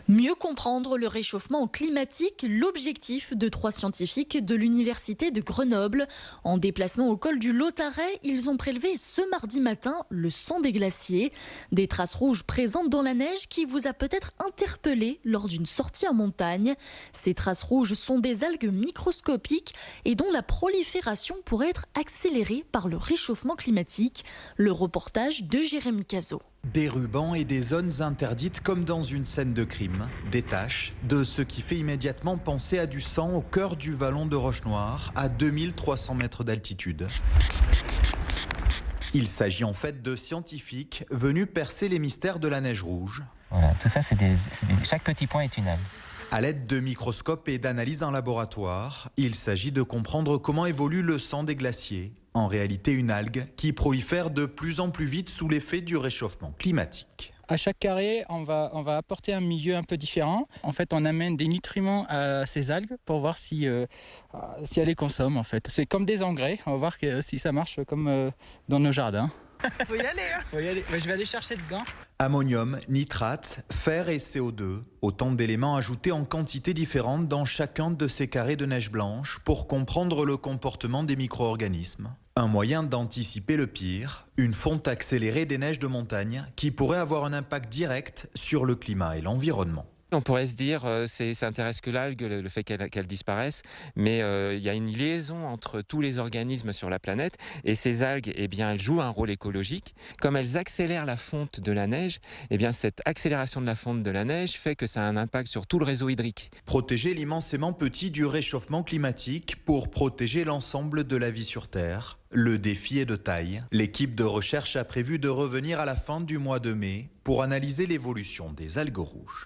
Mieux comprendre le réchauffement climatique, l'objectif de 3 scientifiques de l'université de Grenoble. En déplacement au col du Lautaret, ils ont prélevé ce mardi matin le sang des glaciers. Des traces rouges présentes dans la neige qui vous a peut-être interpellé lors d'une sortie en montagne. Ces traces rouges sont des algues microscopiques et dont la prolifération pourrait être accélérée par le réchauffement climatique. Le reportage de Jérémy Cazot. Des rubans et des zones interdites comme dans une scène de crime. Des taches de ce qui fait immédiatement penser à du sang au cœur du vallon de Roche-Noire, à 2300 mètres d'altitude. Il s'agit en fait de scientifiques venus percer les mystères de la neige rouge. Voilà, tout ça, chaque petit point est une algue. À l'aide de microscopes et d'analyses en laboratoire, il s'agit de comprendre comment évolue le sang des glaciers. En réalité, une algue qui prolifère de plus en plus vite sous l'effet du réchauffement climatique. À chaque carré, on va apporter un milieu un peu différent. En fait, on amène des nutriments à ces algues pour voir si elles les consomment. En fait, c'est comme des engrais. On va voir si ça marche comme dans nos jardins. Faut y aller, hein. Faut y aller. Je vais aller chercher dedans. Ammonium, nitrate, fer et CO2, autant d'éléments ajoutés en quantité différente dans chacun de ces carrés de neige blanche pour comprendre le comportement des micro-organismes. Un moyen d'anticiper le pire, une fonte accélérée des neiges de montagne qui pourrait avoir un impact direct sur le climat et l'environnement. On pourrait se dire, ça intéresse que l'algue, le fait qu'elle disparaisse, mais il y a une liaison entre tous les organismes sur la planète, et ces algues, eh bien, elles jouent un rôle écologique. Comme elles accélèrent la fonte de la neige, eh bien, cette accélération de la fonte de la neige fait que ça a un impact sur tout le réseau hydrique. Protéger l'immensément petit du réchauffement climatique pour protéger l'ensemble de la vie sur Terre. Le défi est de taille. L'équipe de recherche a prévu de revenir à la fin du mois de mai pour analyser l'évolution des algues rouges.